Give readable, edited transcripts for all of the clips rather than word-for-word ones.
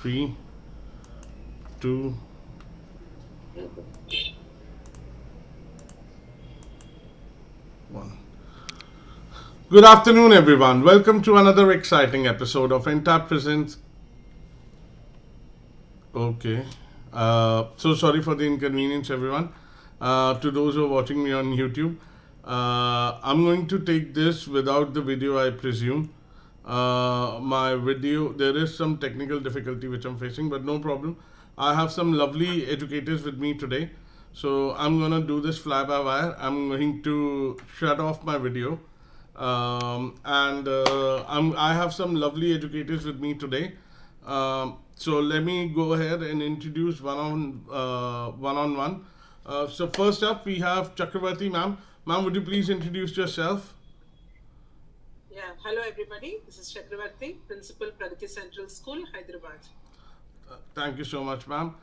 Three, two, one. Good afternoon, everyone. Welcome to another exciting episode of Entap Presents. Okay. So sorry for the inconvenience, everyone. To those who are watching me on YouTube, I'm going to take this without the video, I presume. My video, there is some technical difficulty which I'm facing, but no problem. I have some lovely educators with me today. So I'm gonna do this fly by wire. I'm going to shut off my video. I have some lovely educators with me today. So let me go ahead and introduce one on one. So first up, we have Chakravarti ma'am. Ma'am, would you please introduce yourself? Yeah, hello everybody. This is Chakravarti, Principal Pragati Central School, Hyderabad. Thank you so much, ma'am.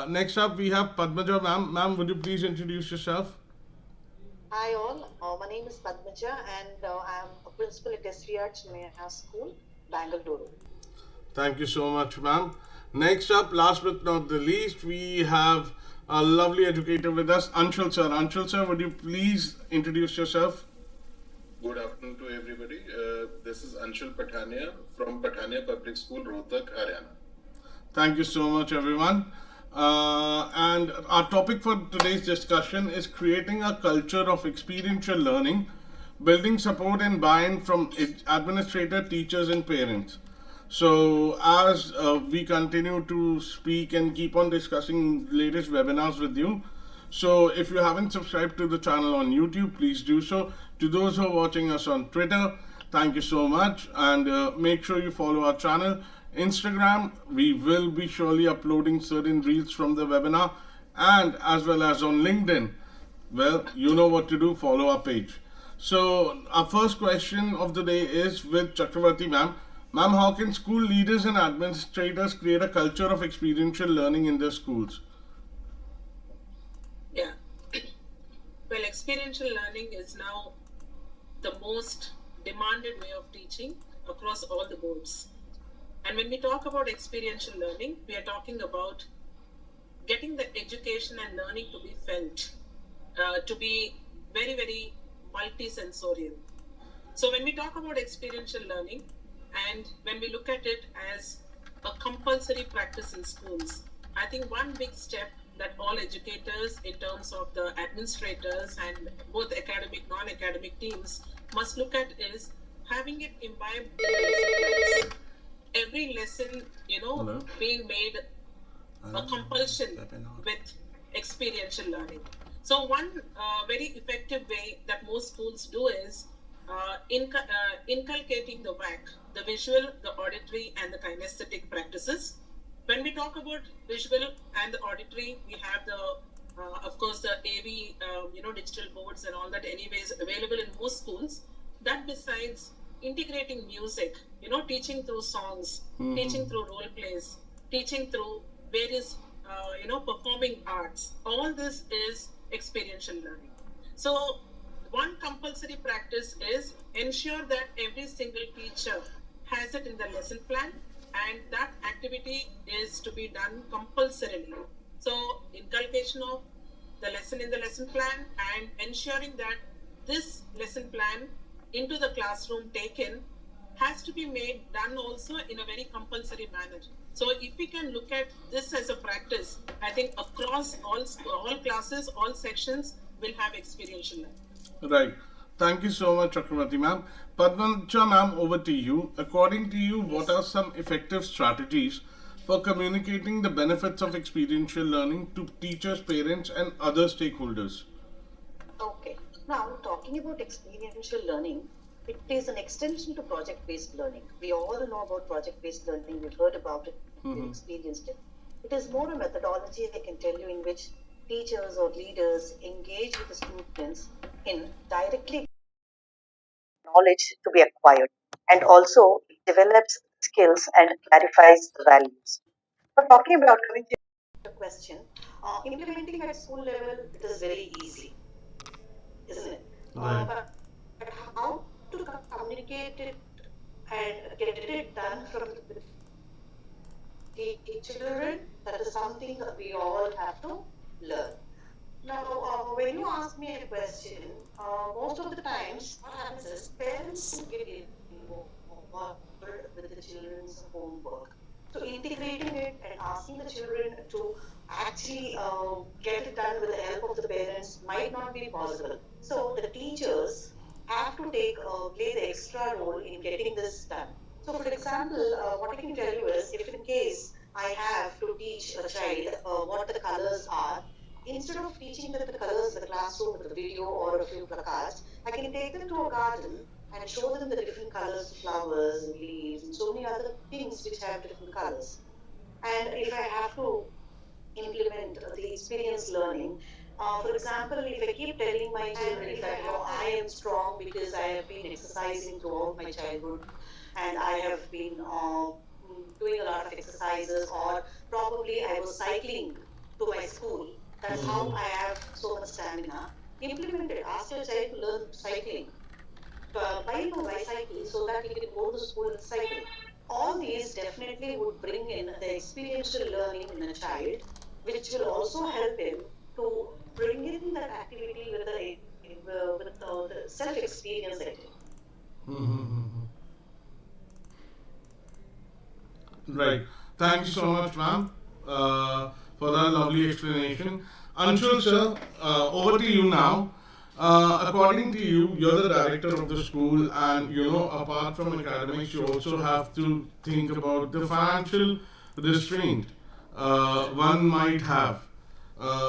Next up, we have Padmaja ma'am. Ma'am, would you please introduce yourself? Hi all, my name is Padmaja and I am a principal at Experiential School, Bangalore. Thank you so much, ma'am. Next up, last but not the least, we have a lovely educator with us, Anshul sir. Anshul sir, would you please introduce yourself? Good afternoon to everybody. This is Anshul Pathania from Pathania Public School, Rohtak, Haryana. Thank you so much, everyone. And our topic for today's discussion is creating a culture of experiential learning, building support and buy-in from administrator, teachers, and parents. So, as we continue to speak and keep on discussing latest webinars with you, so if you haven't subscribed to the channel on YouTube, please do so. To those who are watching us on Twitter, thank you so much, and make sure you follow our channel. Instagram, we will be surely uploading certain reels from the webinar, and as well as on LinkedIn. Well, you know what to do, follow our page. So, our first question of the day is with Chakravarti ma'am. Ma'am, how can school leaders and administrators create a culture of experiential learning in their schools? Yeah. Well, experiential learning is now the most demanded way of teaching across all the boards. And when we talk about experiential learning, we are talking about getting the education and learning to be felt, to be very, very multi-sensorial. So when we talk about experiential learning, and when we look at it as a compulsory practice in schools, I think one big step that all educators, in terms of the administrators and both academic, non-academic teams, must look at is having it imbibed in the lesson plans. Every lesson, Hello? being made a compulsion with experiential learning. So one very effective way that most schools do is inculcating the WAC, the visual, the auditory, and the kinesthetic practices. When we talk about visual and the auditory, we have of course, the AV, digital boards and all that anyways available in most schools. That besides integrating music, teaching through songs, teaching through role plays, teaching through various, performing arts. All this is experiential learning. So one compulsory practice is ensure that every single teacher has it in the lesson plan, and that activity is to be done compulsorily. So inculcation of the lesson in the lesson plan and ensuring that this lesson plan into the classroom taken has to be done also in a very compulsory manner. So if we can look at this as a practice, I think across all classes, all sections will have experiential learning. Right. Thank you so much, Chakravarti ma'am. Padmaja ma'am, over to you. According to you, what are some effective strategies for communicating the benefits of experiential learning to teachers, parents, and other stakeholders? Okay, now talking about experiential learning, it is an extension to project-based learning. We all know about project-based learning, we've heard about it, we've experienced it. It is more a methodology, I can tell you, in which teachers or leaders engage with the students in directly knowledge to be acquired, and also it develops skills and clarifies the values. But talking about coming to the question, implementing at school level, it is very easy, isn't it? Right. But how to communicate it and get it done from the children, that is something that we all have to learn. Now, when you ask me a question, most of the times what happens is parents do get involved with the children's homework. So integrating it and asking the children to actually get it done with the help of the parents might not be possible. So the teachers have to play the extra role in getting this done. So, for example, what I can tell you is, if in case I have to teach a child what the colors are, instead of teaching them the colors in the classroom with a video or a few placards, I can take them to a garden and show them the different colors of flowers and leaves and so many other things which have different colors. And if I have to implement the experience learning, for example, if I keep telling my children that I am strong because I have been exercising throughout my childhood and I have been doing a lot of exercises, or probably I was cycling to my school. That's how I have so much stamina. Implement it. Ask your child to learn cycling. Buy him a bicycle so that he can go to school and cycle. All these definitely would bring in the experiential learning in a child, which will also help him to bring in that activity with the self experience. I think. Mm-hmm. Right. Thank you so much, ma'am, for that lovely explanation. Anshul, sir, over to you now. According to you, you're the director of the school, and apart from academics, you also have to think about the financial restraint one might have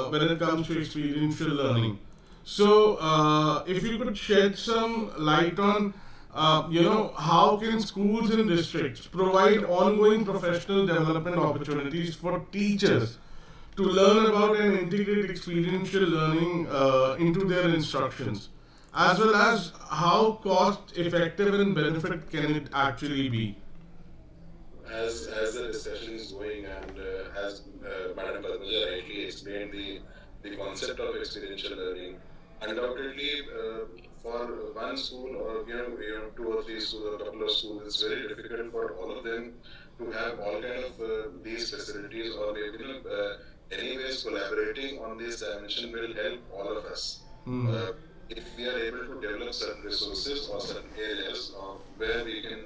when it comes to experiential learning. So, if you could shed some light on, how can schools and districts provide ongoing professional development opportunities for teachers to learn about and integrate experiential learning into their instructions, as well as how cost effective and benefit can it actually be? As the discussion is going, and as Madam Padmaja rightly explained the concept of experiential learning, undoubtedly for one school, or two or three schools, or a couple of schools, it's very difficult for all of them to have all kind of these facilities, or maybe anyways collaborating on this dimension will help all of us. Hmm. If we are able to develop certain resources or certain areas of where we can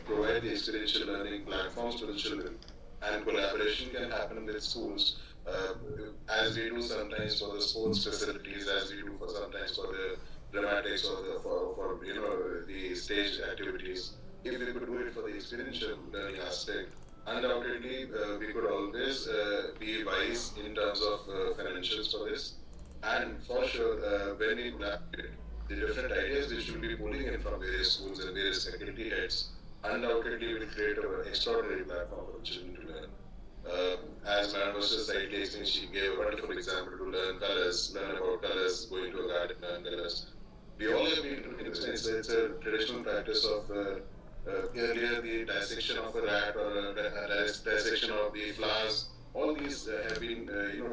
provide the experiential learning platforms to the children, and collaboration can happen with schools, uh, as we do sometimes for the sports facilities, as we do for sometimes for the dramatics, or for the stage activities. If we could do it for the experiential learning aspect, undoubtedly we could always be wise in terms of financials for this. And for sure, when we collaborate, the different ideas which will be pulling in from various schools and various faculty heads undoubtedly will create an extraordinary platform for children to learn. As Madam was just rightly explained, she gave a wonderful example to learn colors, learn about colors, going to a garden, learn colors. We all have been doing this. It's a traditional practice of earlier the dissection of a rat, or a dissection of the flowers. All these have been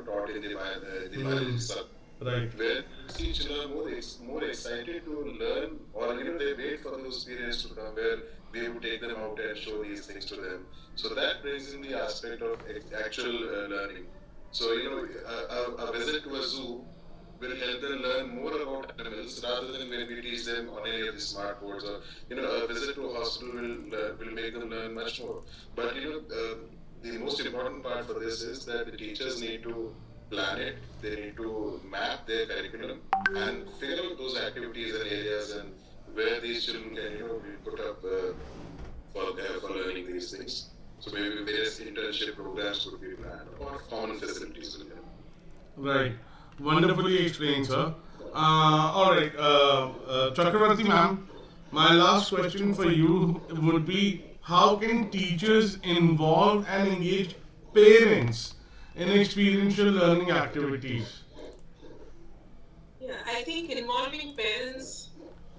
taught in the biology sub, Right. where see children are more excited to learn, or they wait for those periods to come where we would take them out and show these things to them. So that brings in the aspect of actual learning. So a visit to a zoo will help them learn more about animals, rather than when we teach them on any of the smart boards, or a visit to a hospital will make them learn much more. But the most important part for this is that the teachers need to plan it. They need to map their curriculum and figure out those activities and areas, and where these children can be put up for learning these things. So maybe various internship programs could be planned, or common facilities will help. Right. Wonderfully explained, sir. All right, Chakravarti ma'am, my last question for you would be, how can teachers involve and engage parents in experiential learning activities? Yeah, I think involving parents,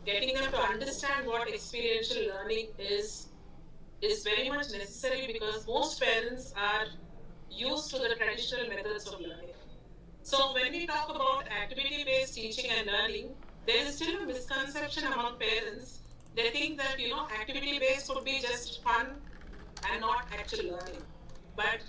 getting them to understand what experiential learning is very much necessary, because most parents are used to the traditional methods of learning. So when we talk about activity-based teaching and learning, there is still a misconception among parents. They think that activity-based could be just fun and not actual learning. But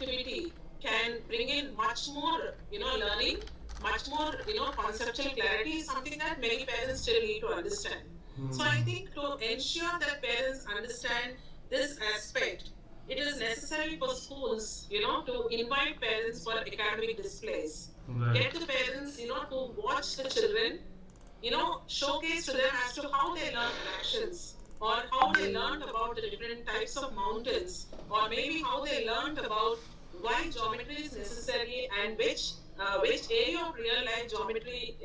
activity can bring in much more, learning, much more, conceptual clarity is something that many parents still need to understand. So I think to ensure that parents understand this aspect, it is necessary for schools, to invite parents for academic displays. Right. Get the parents, to watch the children, showcase to them as to how they learned fractions, or how they learned about the different types of mountains, or maybe how they learned about why geometry is necessary and which area of real life geometry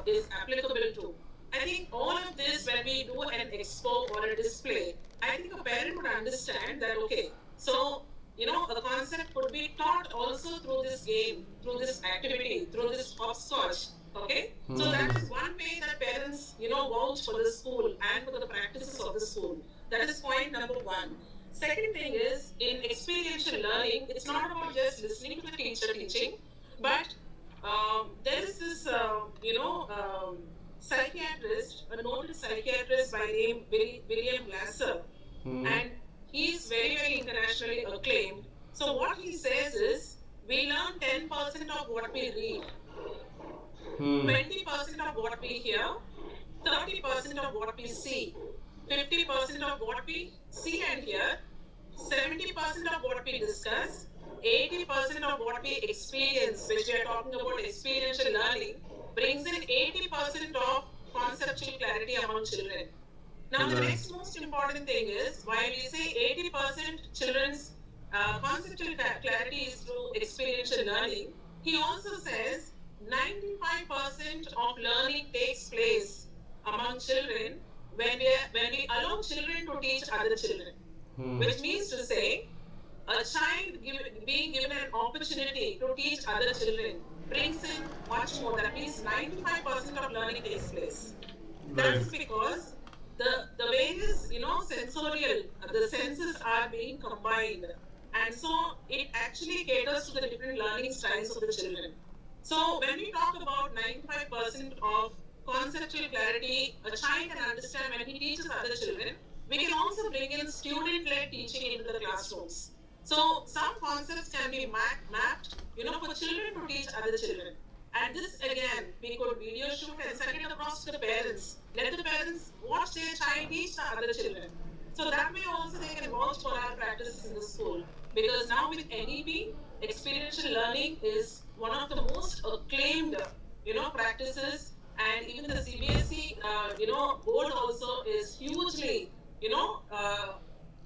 is applicable to. I think all of this, when we do an expo or a display, I think a parent would understand that, okay, so, a concept could be taught also through this game, through this activity, through this hopscotch. Okay, so that is one way that parents, vouch for the school and for the practices of the school. That is point number one. Second thing is, in experiential learning, it's not about just listening to the teacher teaching, but there is this, psychiatrist, a noted psychiatrist by name William Lasser, and he's very, very internationally acclaimed. So what he says is, we learn 10% of what we read, 20% of what we hear, 30% of what we see, 50% of what we see and hear, 70% of what we discuss, 80% of what we experience, which we are talking about experiential learning, brings in 80% of conceptual clarity among children. Now, the next most important thing is, while we say 80% children's conceptual clarity is through experiential learning, he also says 95% of learning takes place among children when we allow children to teach other children. Which means to say, a child being given an opportunity to teach other children brings in much more. That means 95% of learning takes place. That is because the various, sensorial, the senses are being combined. And so it actually caters to the different learning styles of the children. So when we talk about 95% of conceptual clarity, a child can understand when he teaches other children, we can also bring in student-led teaching into the classrooms. So some concepts can be mapped, for children to teach other children. And this again, we could video shoot and send it across to the parents. Let the parents watch their child teach the other children. So that way also they can vouch for our practices in the school. Because now with NEP, experiential learning is one of the most acclaimed, practices. And even the CBSE, board also is hugely,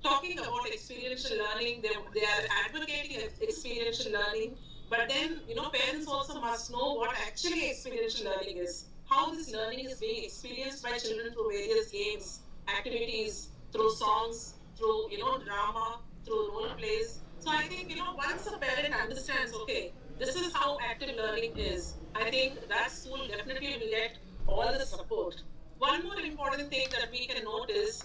talking about experiential learning. They are advocating experiential learning. But then, parents also must know what actually experiential learning is. How this learning is being experienced by children through various games, activities, through songs, through, drama, through role plays. So I think, once a parent understands, okay, this is how active learning is, I think that school definitely will get all the support. One more important thing that we can note is,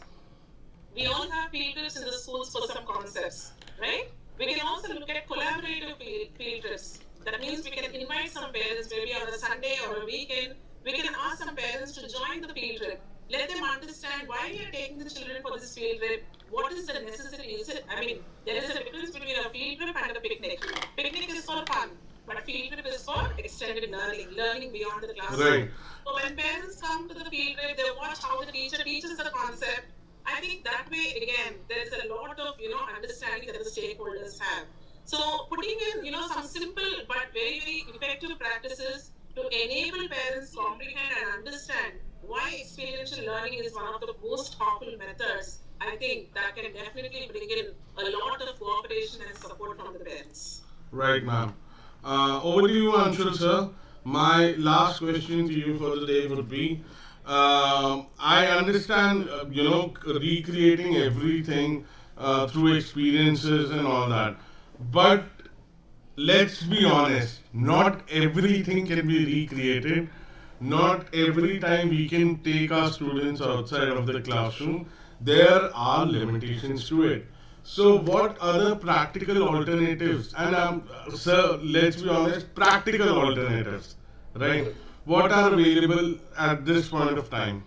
we all have field trips in the schools for some concepts, right? We can also look at collaborative field trips. That means we can invite some parents, maybe on a Sunday or a weekend. We can ask some parents to join the field trip. Let them understand why we are taking the children for this field trip. What is the necessity? There is a difference between a field trip and a picnic. Picnic is for fun, but field trip is for extended learning beyond the classroom. Right. So when parents come to the field trip, they watch how the teacher teaches the concept. I think that way, again, there's a lot of, understanding that the stakeholders have. So putting in, some simple but very, very effective practices to enable parents comprehend and understand why experiential learning is one of the most powerful methods, I think that can definitely bring in a lot of cooperation and support from the parents. Right, ma'am. Over to you, Anshul, sir. My last question to you for the day would be, I understand, recreating everything through experiences and all that. But let's be honest, not everything can be recreated. Not every time we can take our students outside of the classroom. There are limitations to it. So, what other practical alternatives? And sir, let's be honest, practical alternatives, right? What are available at this point of time?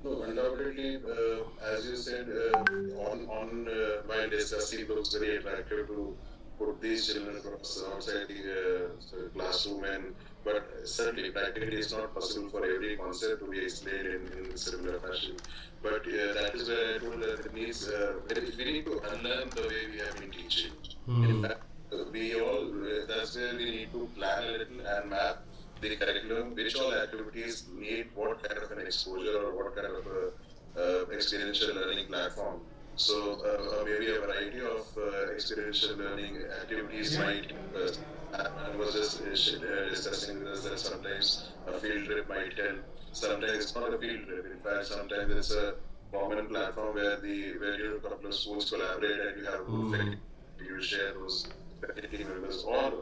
No, undoubtedly, as you said, on while discussing, it looks very attractive to put these children across outside the classroom, and but certainly practically it's not possible for every concept to be explained in similar fashion. But that is where I told that it needs we need to unlearn the way we have been teaching. In fact, we all that's where we need to plan a little and map the curriculum, which all activities need what kind of an exposure or what kind of a experiential learning platform. So maybe a variety of experiential learning activities might and was just discussing with us that sometimes a field trip might help. Sometimes it's not a field trip. In fact, sometimes it's a common platform where you a couple of schools collaborate and you have a group faculty, you share those faculty members, or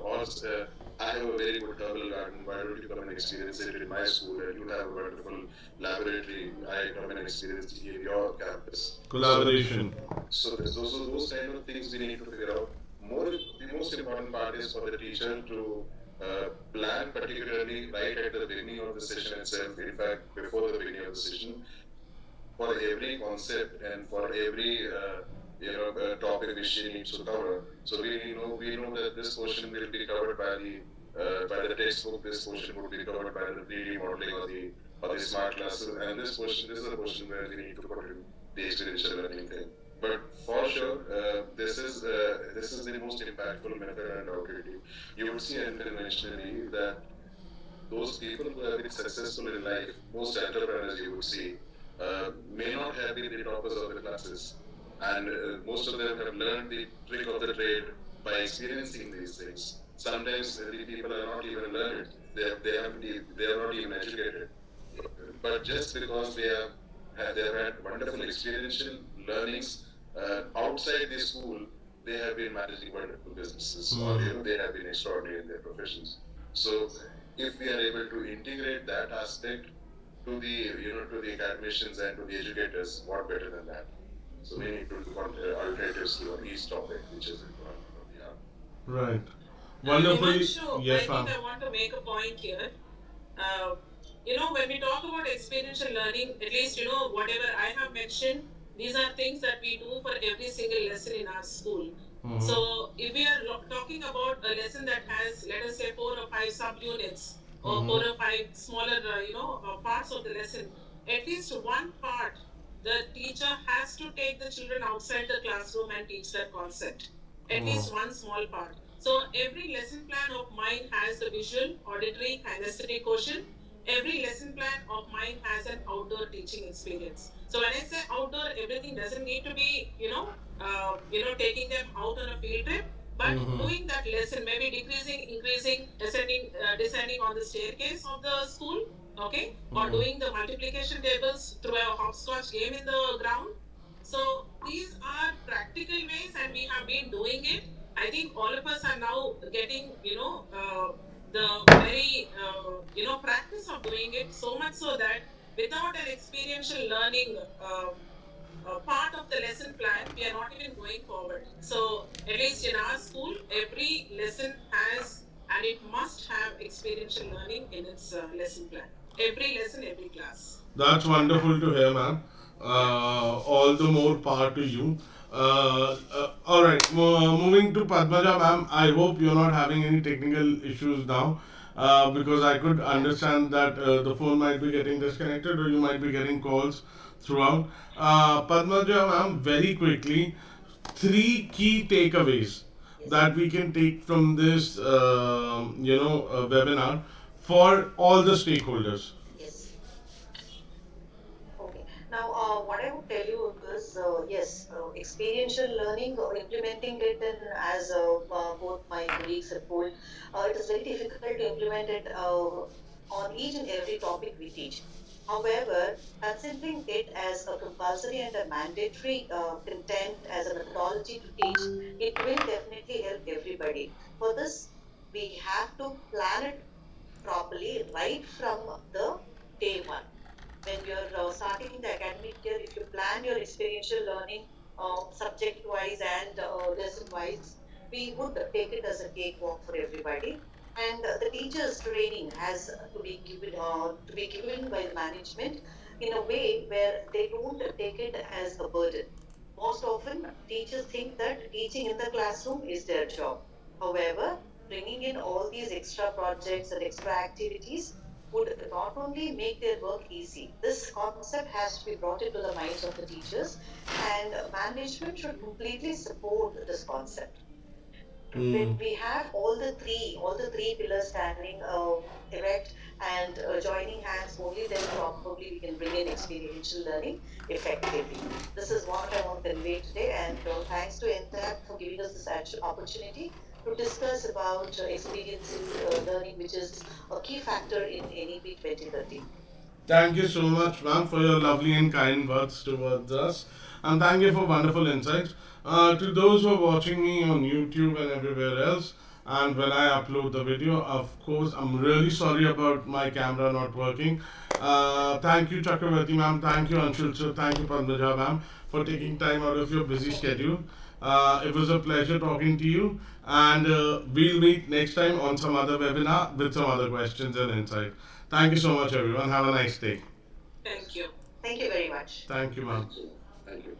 I have a very good herbal garden. Why don't you come and experience it in my school? And you have a wonderful laboratory. I come and experience it in your campus. Collaboration. So those are those kind of things we need to figure out. The most important part is for the teacher to plan, particularly right at the beginning of the session itself. In fact, before the beginning of the session, for every concept and for every topic which she needs to cover. So we know that this portion will be covered by the textbook. This portion would be covered by the 3D modeling or the smart classes, and this is the portion where we need to put in the experiential learning thing. But for sure, this is the most impactful method undoubtedly. You would see internationally that those people who have been successful in life, most entrepreneurs you would see, may not have been the toppers of the classes. And most of them have learned the trick of the trade by experiencing these things. Sometimes the people are not even learned; they are not even educated. But just because they have had wonderful experiential learnings outside the school, they have been managing wonderful businesses, or they have been extraordinary in their professions. So if we are able to integrate that aspect to the to the academicians and to the educators, what better than that? So we need to look on alternatives to each topic, which is important. Yeah. Right. Wonderfully. Himanshu, I Yes, think ma'am. I want to make a point here. Uh, when we talk about experiential learning, at least, whatever I have mentioned, these are things that we do for every single lesson in our school. So, if we are talking about a lesson that has, let us say, 4 or 5 subunits or 4 or 5 smaller, parts of the lesson, at least one part, the teacher has to take the children outside the classroom and teach that concept. At least one small part. So every lesson plan of mine has the visual, auditory, kinesthetic quotient. Every lesson plan of mine has an outdoor teaching experience. So when I say outdoor, everything doesn't need to be, taking them out on a field trip, but doing that lesson, maybe decreasing, increasing, descending on the staircase of the school, okay, or doing the multiplication tables through a hopscotch game in the ground. So these are practical ways, and we have been doing it. I think all of us are now getting, the very, practice of doing it, so much so that without an experiential learning part of the lesson plan, we are not even going forward. So, at least in our school, every lesson has and it must have experiential learning in its lesson plan. Every lesson, every class. That's wonderful to hear, ma'am. All the more power to you. All right, moving to Padmaja, ma'am. I hope you're not having any technical issues now, because I could understand that the phone might be getting disconnected or you might be getting calls throughout. Padmaja, ma'am, very quickly, three key takeaways Yes. that we can take from this, webinar for all the stakeholders. Yes. Okay. Now, what I would tell you is, yes, experiential learning, implementing it in, as both my colleagues have told, it is very difficult to implement it on each and every topic we teach. However, considering it as a compulsory and a mandatory content as a methodology to teach, it will definitely help everybody. For this, we have to plan it properly right from the day one. When you're starting the academic year, if you plan your experiential learning subject wise and lesson wise, we would take it as a cakewalk for everybody. And the teachers training has to be given by the management, in a way where they don't take it as a burden. Most often, teachers think that teaching in the classroom is their job. However, bringing in all these extra projects and extra activities would not only make their work easy, this concept has to be brought into the minds of the teachers, and management should completely support this concept. When we have all the three pillars standing erect and joining hands, only then probably we can bring in experiential learning effectively. This is what I want to convey today, and thanks to NTAP for giving us this opportunity to discuss about experiential learning, which is a key factor in NEP 2030. Thank you so much, ma'am, for your lovely and kind words towards us. And thank you for wonderful insights. To those who are watching me on YouTube and everywhere else, and when I upload the video, of course, I'm really sorry about my camera not working. Thank you, Chakravarti ma'am. Thank you, Anshul sir. Thank you, Padmaja ma'am, for taking time out of your busy schedule. It was a pleasure talking to you, and we'll meet next time on some other webinar with some other questions and insight. Thank you so much, everyone. Have a nice day. Thank you. Thank you very much. Thank you, ma'am. Thank you.